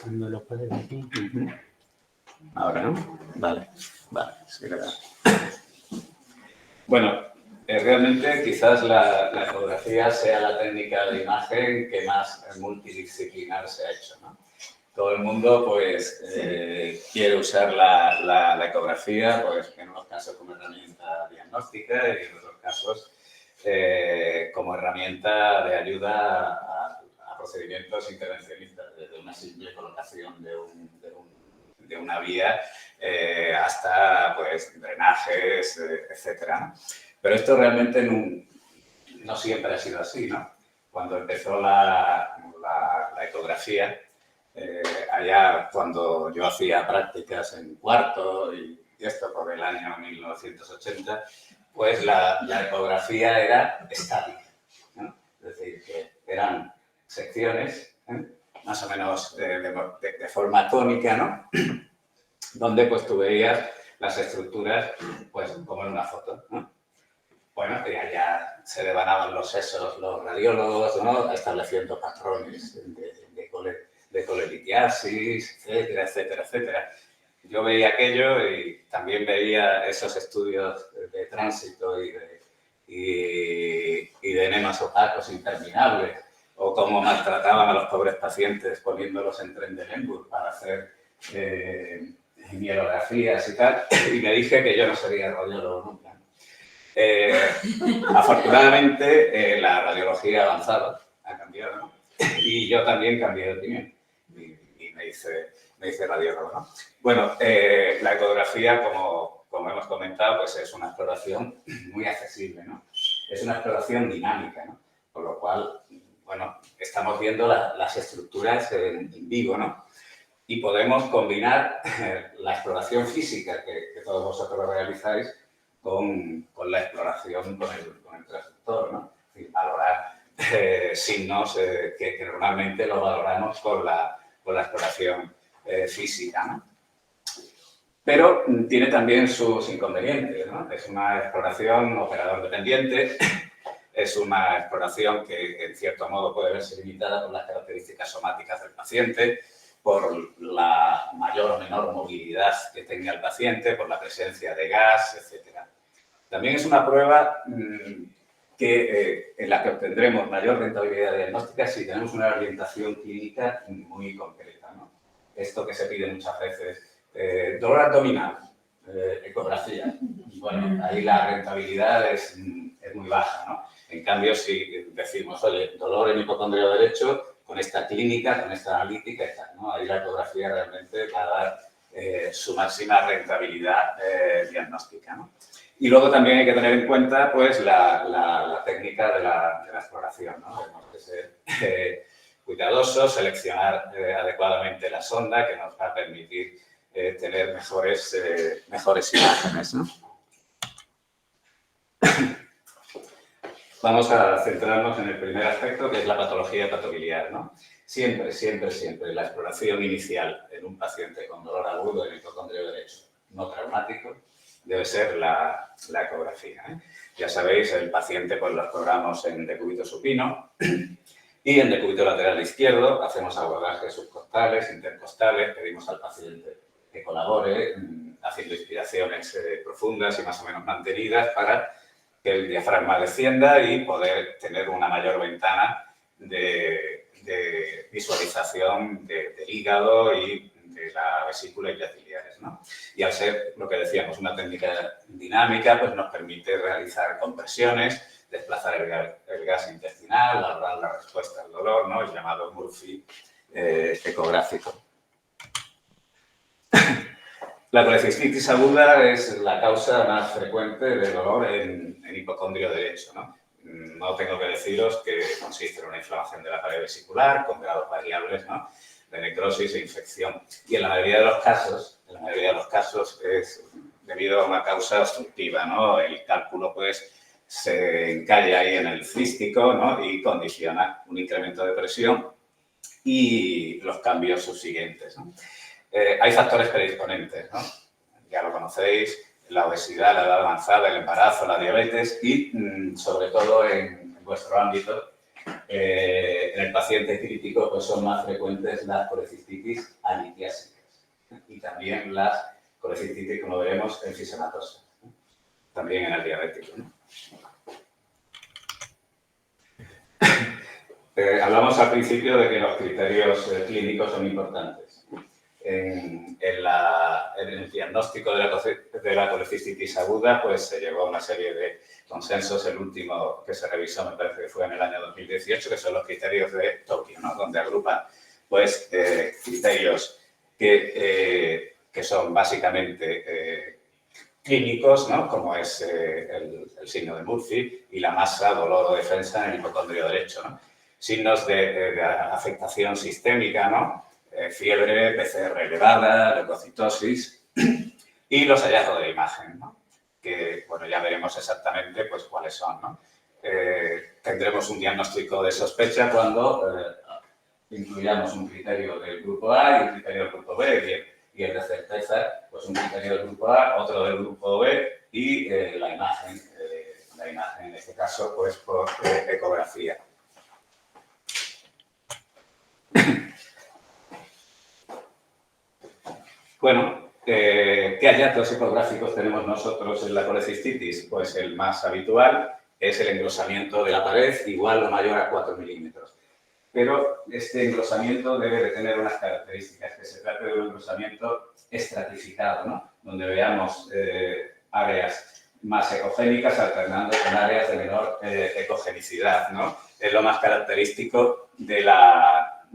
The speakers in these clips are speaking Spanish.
No lo puedes aquí. Ahora, ¿no? Vale, sí, verdad. Bueno, realmente quizás la ecografía sea la técnica de imagen que más multidisciplinar se ha hecho, ¿no? Todo el mundo, pues, quiere usar la ecografía, pues, en unos casos como herramienta diagnóstica y en otros casos como herramienta de ayuda a procedimientos intervencionistas, desde una simple colocación de una vía hasta, pues, drenajes, etcétera, ¿no? Pero esto realmente no siempre ha sido así, ¿no? Cuando empezó la ecografía, allá cuando yo hacía prácticas en cuarto y esto por el año 1980, pues la ecografía era estática, ¿no? Es decir, que eran secciones, más o menos de forma tónica, ¿no? Donde pues tú veías las estructuras pues como en una foto, ¿no? Bueno, ya se devanaban los sesos los radiólogos, ¿no? Estableciendo patrones de coleritiasis, etcétera, etcétera, etcétera. Yo veía aquello y también veía esos estudios de tránsito y de enemas opacos interminables, o cómo maltrataban a los pobres pacientes poniéndolos en tren de Lemberg para hacer mielografías y tal, y me dije que yo no sería radiólogo nunca. Afortunadamente, la radiología ha avanzado, ha cambiado, ¿no? Y yo también cambié de opinión y me hice radiólogo, ¿no? Bueno, la ecografía, como hemos comentado, pues es una exploración muy accesible, ¿no? Es una exploración dinámica, ¿no? Por lo cual, bueno, estamos viendo las estructuras en vivo, ¿no? Y podemos combinar la exploración física que todos vosotros realizáis con la exploración con el transductor, ¿no? Es decir, valorar signos que normalmente lo valoramos con la exploración física, ¿no? Pero tiene también sus inconvenientes, ¿no? Es una exploración operador dependiente, es una exploración que en cierto modo puede verse limitada por las características somáticas del paciente, por la mayor o menor movilidad que tenga el paciente, por la presencia de gas, etc. También es una prueba en la que obtendremos mayor rentabilidad diagnóstica si tenemos una orientación clínica muy concreta, ¿no? Esto que se pide muchas veces, dolor abdominal, ecografía. Bueno, ahí la rentabilidad es muy baja, ¿no? En cambio, si decimos, oye, dolor en hipocondrio derecho, con esta clínica, con esta analítica y tal, ¿no? Ahí la ecografía realmente va a dar su máxima rentabilidad diagnóstica, ¿no? Y luego también hay que tener en cuenta, pues, la técnica de la exploración, ¿no? Tenemos que ser cuidadosos, seleccionar adecuadamente la sonda que nos va a permitir tener mejores imágenes, ¿no? Vamos a centrarnos en el primer aspecto, que es la patología hepatobiliar, ¿no? Siempre, siempre, siempre la exploración inicial en un paciente con dolor agudo en hipocondrio derecho no traumático debe ser la ecografía, ¿eh? Ya sabéis, el paciente pues lo exploramos en decúbito supino y en decúbito lateral izquierdo hacemos abordajes subcostales, intercostales, pedimos al paciente que colabore haciendo inspiraciones profundas y más o menos mantenidas para que el diafragma descienda y poder tener una mayor ventana de visualización del hígado y de la vesícula y las ciliares, ¿no? Y al ser, lo que decíamos, una técnica dinámica, pues nos permite realizar compresiones, desplazar el gas intestinal, valorar la respuesta al dolor, ¿no? El llamado Murphy ecográfico. La colecistitis aguda es la causa más frecuente de dolor en hipocondrio derecho, ¿no? No tengo que deciros que consiste en una inflamación de la pared vesicular con grados variables, ¿no? De necrosis e infección. Y en la mayoría de los casos es debido a una causa obstructiva, ¿no? El cálculo, pues, se encalla ahí en el cístico, ¿no? Y condiciona un incremento de presión y los cambios subsiguientes, ¿no? Hay factores predisponentes, ¿no? Ya lo conocéis, la obesidad, la edad avanzada, el embarazo, la diabetes y, sobre todo, en vuestro ámbito, en el paciente crítico, pues son más frecuentes las colecistitis alitiásicas y también las colecistitis, como veremos, enfisematosas, ¿no? También en el diabético, ¿no? Hablamos al principio de que los criterios clínicos son importantes. En el diagnóstico de la colecistitis aguda, pues se llegó a una serie de consensos. El último que se revisó, me parece que fue en el año 2018, que son los criterios de Tokio, ¿no? Donde agrupan pues, criterios que son básicamente clínicos, ¿no? Como es el signo de Murphy y la masa, dolor o defensa en el hipocondrio derecho, ¿no? Signos de afectación sistémica, ¿no? Fiebre, PCR elevada, leucocitosis y los hallazgos de imagen, ¿no? Que, bueno, ya veremos exactamente pues, cuáles son, ¿no? Tendremos un diagnóstico de sospecha cuando incluyamos un criterio del grupo A y un criterio del grupo B, y el de certeza, pues un criterio del grupo A, otro del grupo B y la imagen en este caso, pues por ecografía. Bueno, ¿qué hallazgos ecográficos tenemos nosotros en la colecistitis? Pues el más habitual es el engrosamiento de la pared igual o mayor a 4 milímetros. Pero este engrosamiento debe de tener unas características, que se trate de un engrosamiento estratificado, ¿no? Donde veamos áreas más ecogénicas alternando con áreas de menor ecogenicidad, ¿no? Es lo más característico de la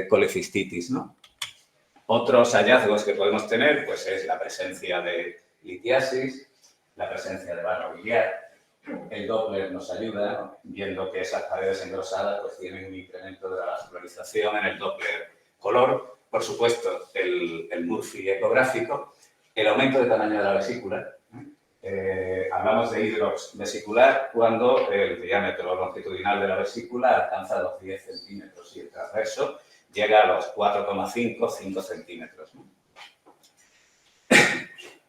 colecistitis, ¿no? Otros hallazgos que podemos tener, pues es la presencia de litiasis, la presencia de barro biliar. El Doppler nos ayuda, ¿no? Viendo que esas paredes engrosadas pues tienen un incremento de la vascularización en el Doppler color. Por supuesto, el Murphy ecográfico, el aumento de tamaño de la vesícula. Hablamos de hidrox vesicular cuando el diámetro longitudinal de la vesícula alcanza los 10 centímetros y el transverso llega a los 4,5 centímetros, ¿no?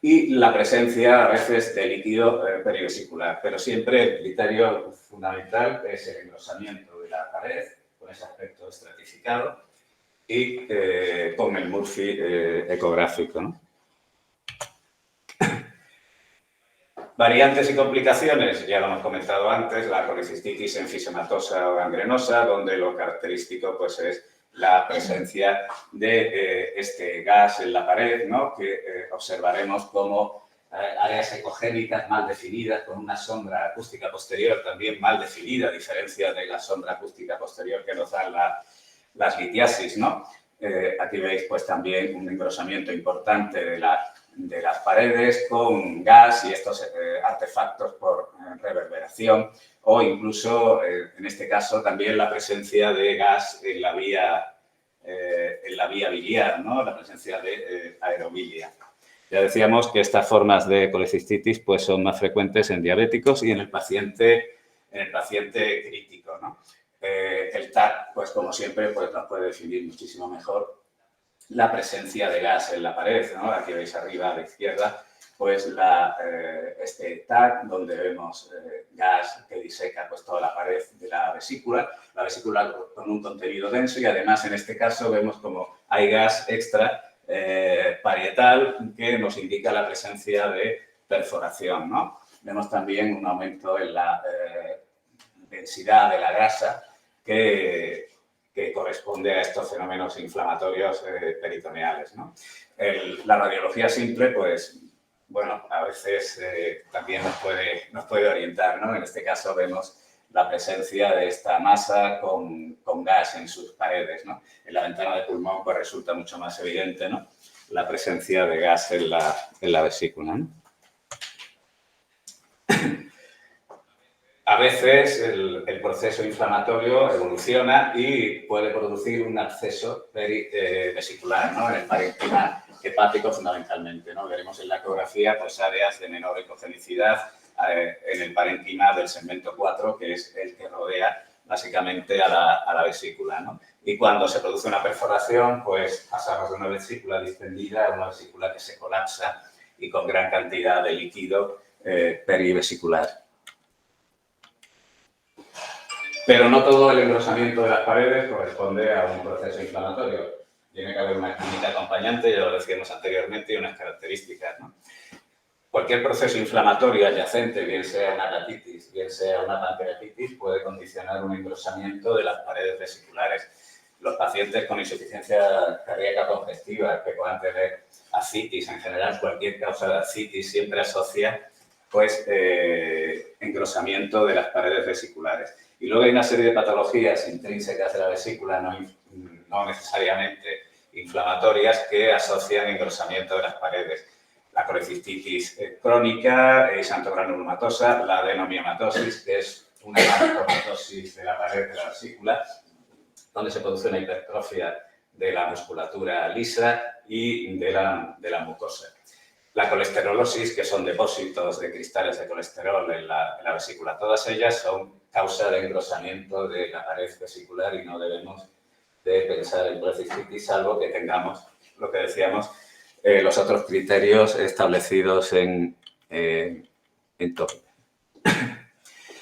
Y la presencia a veces de líquido perivesicular, pero siempre el criterio fundamental es el engrosamiento de la pared con ese aspecto estratificado y con el Murphy ecográfico, ¿no? Variantes y complicaciones, ya lo hemos comentado antes, la colecistitis enfisematosa o gangrenosa, donde lo característico pues, es la presencia de este gas en la pared, ¿no? Que observaremos como áreas ecogénicas mal definidas, con una sombra acústica posterior también mal definida, a diferencia de la sombra acústica posterior que nos dan las litiasis, ¿no? Aquí veis pues, también un engrosamiento importante de las paredes con gas y estos artefactos por reverberación o incluso, en este caso, también la presencia de gas en la vía biliar, ¿no? La presencia de aerobilia. Ya decíamos que estas formas de colecistitis pues, son más frecuentes en diabéticos y en el paciente crítico, ¿no? El TAC, pues como siempre, pues, nos puede definir muchísimo mejor la presencia de gas en la pared, ¿no? Aquí veis arriba a la izquierda, pues este TAC donde vemos gas que diseca pues, toda la pared de la vesícula con un contenido denso y además en este caso vemos como hay gas extra parietal que nos indica la presencia de perforación, ¿no? Vemos también un aumento en la densidad de la grasa que corresponde a estos fenómenos inflamatorios peritoneales, ¿no? La radiología simple, pues, bueno, a veces también nos puede orientar, ¿no? En este caso vemos la presencia de esta masa con gas en sus paredes, ¿no? En la ventana de pulmón, pues, resulta mucho más evidente, ¿no? La presencia de gas en la vesícula, ¿no? A veces el proceso inflamatorio evoluciona y puede producir un absceso vesicular, ¿no? En el parénquima hepático fundamentalmente, ¿no? Veremos en la ecografía pues, áreas de menor ecogenicidad en el parénquima del segmento 4, que es el que rodea básicamente a la vesícula, ¿no? Y cuando se produce una perforación, pues pasamos de una vesícula distendida a una vesícula que se colapsa y con gran cantidad de líquido perivesicular. Pero no todo el engrosamiento de las paredes corresponde a un proceso inflamatorio. Tiene que haber una química acompañante, ya lo decíamos anteriormente, y unas características, ¿no? Cualquier proceso inflamatorio adyacente, bien sea una hepatitis, bien sea una pancreatitis, puede condicionar un engrosamiento de las paredes vesiculares. Los pacientes con insuficiencia cardíaca congestiva que puedan tener ascitis, en general cualquier causa de ascitis siempre asocia pues engrosamiento de las paredes vesiculares. Y luego hay una serie de patologías intrínsecas de la vesícula, no necesariamente inflamatorias, que asocian engrosamiento de las paredes. La colecistitis crónica, xantogranulomatosa, la adenomiomatosis, que es una macromatosis de la pared de la vesícula, donde se produce una hipertrofia de la musculatura lisa y de la mucosa. La colesterolosis, que son depósitos de cristales de colesterol en la vesícula, todas ellas son causa de engrosamiento de la pared vesicular y no debemos de pensar en colecistitis, salvo que tengamos, lo que decíamos, los otros criterios establecidos en Tokio.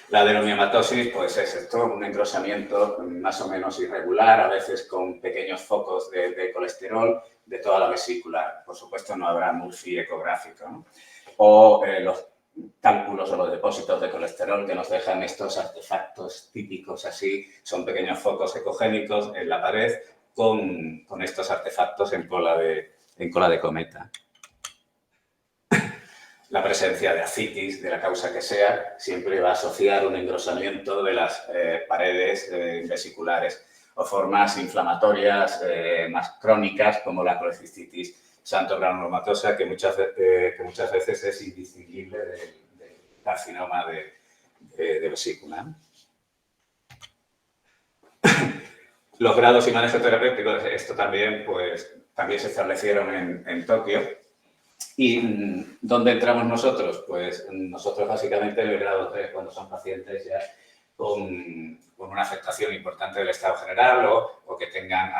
La adenomiomatosis, pues es esto, un engrosamiento más o menos irregular, a veces con pequeños focos de colesterol de toda la vesícula. Por supuesto, no habrá MURPhy ecográfico, ¿no? O los cálculos o los depósitos de colesterol que nos dejan estos artefactos típicos así, son pequeños focos ecogénicos en la pared con estos artefactos en cola de cometa. La presencia de ascitis, de la causa que sea, siempre va a asociar un engrosamiento de las paredes vesiculares o formas inflamatorias más crónicas como la colecistitis xantogranulomatosa, que muchas veces es indistinguible del carcinoma de vesícula. Los grados y manejo terapéutico, esto también, pues, también se establecieron en Tokio. ¿Y dónde entramos nosotros? Pues nosotros básicamente en el grado 3, cuando son pacientes ya con una afectación importante del estado general o que tengan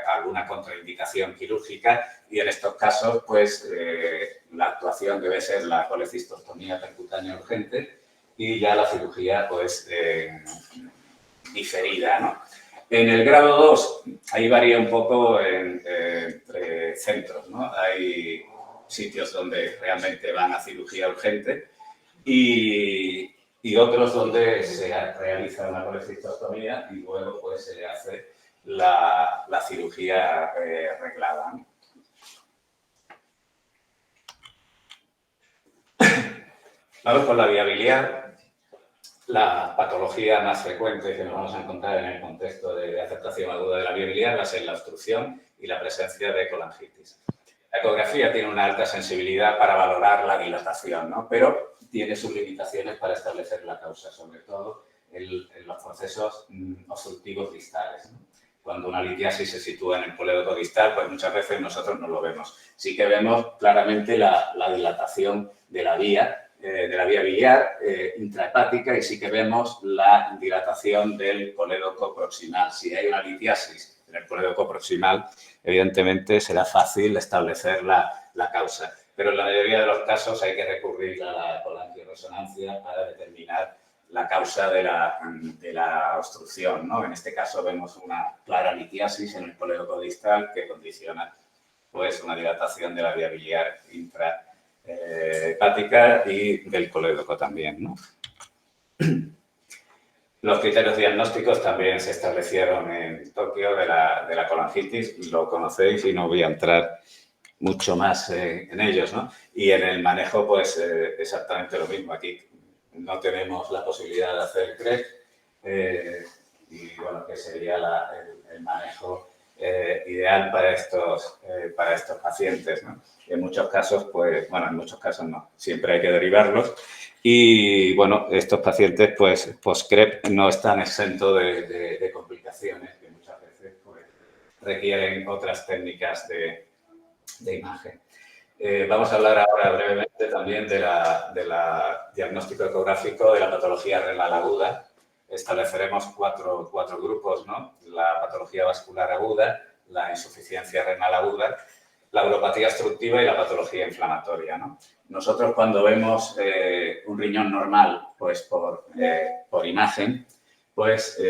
alguna contraindicación quirúrgica, y en estos casos pues la actuación debe ser la colecistostomía percutánea urgente y ya la cirugía pues diferida, ¿no? En el grado 2 ahí varía un poco entre centros, ¿no? Hay sitios donde realmente van a cirugía urgente y otros donde se realiza una colecistostomía y luego pues se le hace la cirugía reglada, ¿no? Vamos con la vía biliar. La patología más frecuente que nos vamos a encontrar en el contexto de afectación aguda de la vía biliar va a ser la obstrucción y la presencia de colangitis. La ecografía tiene una alta sensibilidad para valorar la dilatación, ¿no? Pero tiene sus limitaciones para establecer la causa, sobre todo en los procesos obstructivos distales, ¿no? Cuando una litiasis se sitúa en el colédoco distal, pues muchas veces nosotros no lo vemos. Sí que vemos claramente la dilatación de la vía biliar intrahepática y sí que vemos la dilatación del colédoco proximal. Si hay una litiasis en el colédoco proximal, evidentemente será fácil establecer la causa. Pero en la mayoría de los casos hay que recurrir a la colangioresonancia para determinar la causa de la obstrucción, ¿no? En este caso vemos una clara litiasis en el colédoco distal que condiciona pues, una dilatación de la vía biliar intrahepática y del colédoco también, ¿no? Los criterios diagnósticos también se establecieron en Tokio de la colangitis, lo conocéis y no voy a entrar mucho más en ellos, ¿no? Y en el manejo, pues exactamente lo mismo. Aquí no tenemos la posibilidad de hacer CREC y, bueno, que sería el manejo ideal para estos pacientes, ¿no? En muchos casos, pues, bueno, en muchos casos no, siempre hay que derivarlos. Y, bueno, estos pacientes, pues, post-CREP no están exentos de complicaciones que muchas veces pues, requieren otras técnicas de imagen. Vamos a hablar ahora brevemente también de la diagnóstico ecográfico de la patología renal aguda. estableceremos cuatro grupos, ¿no? La patología vascular aguda, la insuficiencia renal aguda, la uropatía obstructiva y la patología inflamatoria, ¿no? Nosotros cuando vemos un riñón normal, pues por imagen, pues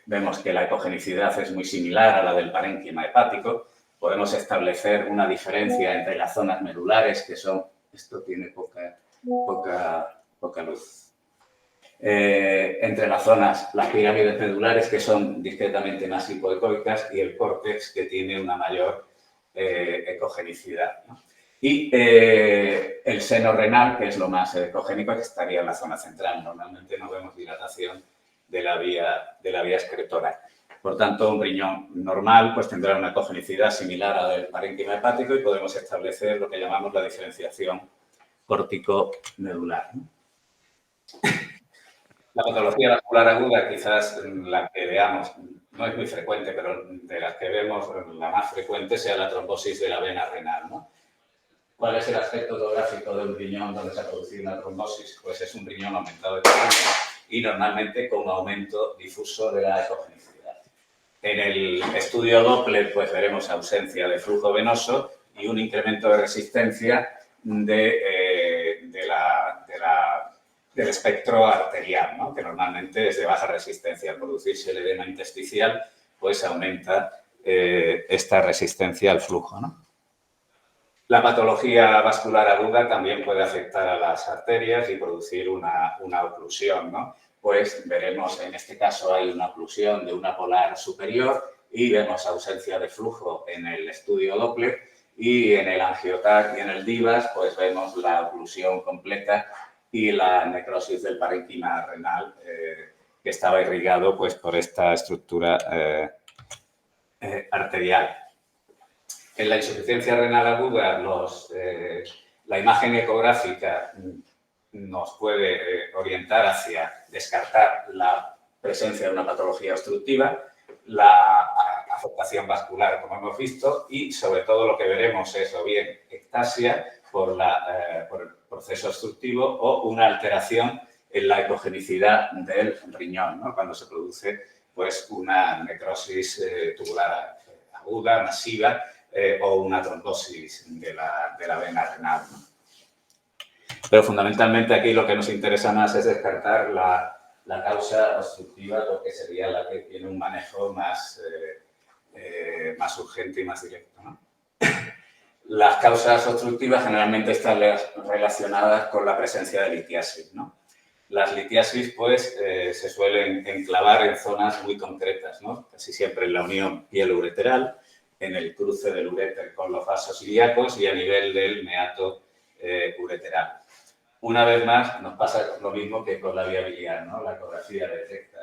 vemos que la ecogenicidad es muy similar a la del parénquima hepático. Podemos establecer una diferencia entre las zonas medulares, que son... Esto tiene poca luz. Entre las zonas, las pirámides medulares, que son discretamente más hipoecoicas, y el córtex, que tiene una mayor ecogenicidad, ¿no? Y el seno renal, que es lo más ecogénico, que estaría en la zona central. Normalmente no vemos dilatación de la vía excretora. Por tanto, un riñón normal pues, tendrá una ecogenicidad similar a la del parénquima hepático y podemos establecer lo que llamamos la diferenciación córtico-medular, ¿no? La patología vascular aguda, quizás la que veamos, no es muy frecuente, pero de las que vemos, la más frecuente sea la trombosis de la vena renal, ¿no? ¿Cuál es el aspecto orográfico de un riñón donde se ha producido una trombosis? Pues es un riñón aumentado de tamaño y normalmente con aumento difuso de la ecogenicidad. En el estudio Doppler pues veremos ausencia de flujo venoso y un incremento de resistencia del espectro arterial, ¿no? Que normalmente es de baja resistencia. Al producirse el edema intersticial, pues aumenta esta resistencia al flujo, ¿no? La patología vascular aguda también puede afectar a las arterias y producir una oclusión, ¿no? Pues veremos, en este caso hay una oclusión de una polar superior y vemos ausencia de flujo en el estudio Doppler y en el angioTAC y en el DIVAS pues vemos la oclusión completa y la necrosis del parénquima renal que estaba irrigado pues por esta estructura arterial. En la insuficiencia renal aguda, la imagen ecográfica nos puede orientar hacia descartar la presencia de una patología obstructiva, la afectación vascular, como hemos visto, y sobre todo lo que veremos es o bien ectasia por el proceso obstructivo o una alteración en la ecogenicidad del riñón, ¿no? Cuando se produce pues, una necrosis tubular aguda, masiva, o una trombosis de la vena renal, ¿no? Pero fundamentalmente aquí lo que nos interesa más es descartar la causa obstructiva, porque sería la que tiene un manejo más urgente y más directo, ¿no? Las causas obstructivas generalmente están relacionadas con la presencia de litiasis, ¿no? Las litiasis, pues, se suelen enclavar en zonas muy concretas, ¿no? Casi siempre en la unión piel-ureteral, en el cruce del uréter con los vasos ilíacos y a nivel del meato ureteral. Una vez más, nos pasa lo mismo que con la vía biliar, ¿no? La ecografía detecta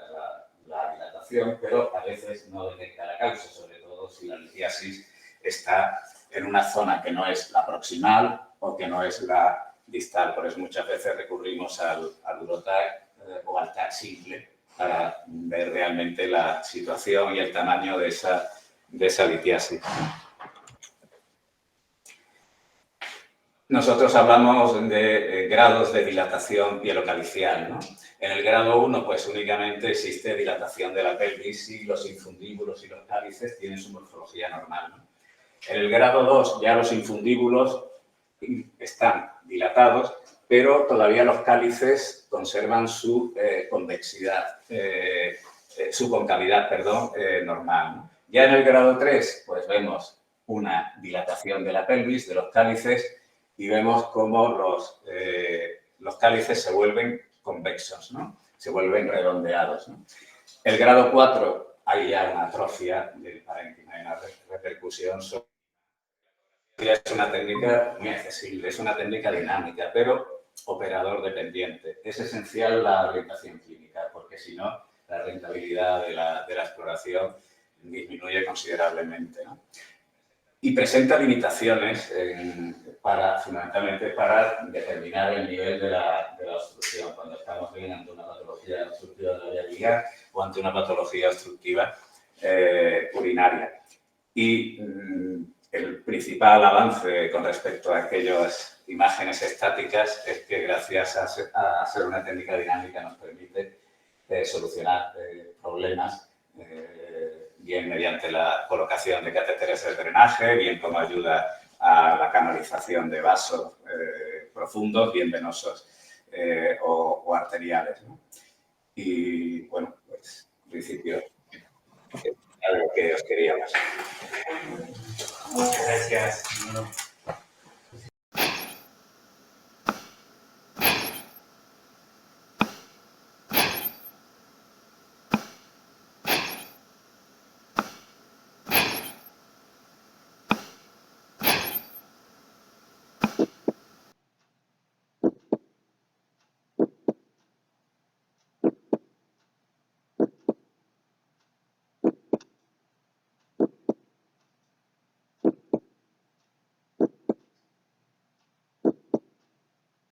la dilatación, pero a veces no detecta la causa, sobre todo si la litiasis está en una zona que no es la proximal o que no es la distal. Por eso muchas veces recurrimos al uroTAC o al TAC simple para ver realmente la situación y el tamaño de esa litiasis. Nosotros hablamos de grados de dilatación pielocalicial, ¿no? En el grado 1, pues únicamente existe dilatación de la pelvis y los infundíbulos y los cálices tienen su morfología normal, ¿no? En el grado 2 ya los infundíbulos están dilatados, pero todavía los cálices conservan su convexidad, su concavidad, normal, ¿no? Ya en el grado 3, pues vemos una dilatación de la pelvis, de los cálices, y vemos cómo los cálices se vuelven convexos, ¿no? Se vuelven redondeados, ¿no? El grado 4 hay ya una atrofia del parénquima, hay una repercusión sobre... Es una técnica muy accesible, es una técnica dinámica, pero operador dependiente. Es esencial la orientación clínica, porque si no, la rentabilidad de la exploración disminuye considerablemente, ¿no? Y presenta limitaciones fundamentalmente para determinar el nivel de la obstrucción, cuando estamos bien ante una patología obstructiva de la vía biliar o ante una patología obstructiva urinaria. Y el principal avance con respecto a aquellas imágenes estáticas es que gracias a ser una técnica dinámica nos permite solucionar problemas, bien mediante la colocación de catéteres de drenaje, bien como ayuda a la canalización de vasos profundos, bien venosos o arteriales, ¿no? Y, bueno, pues, en principio, es algo que os quería pasar. Muchas gracias. Bueno.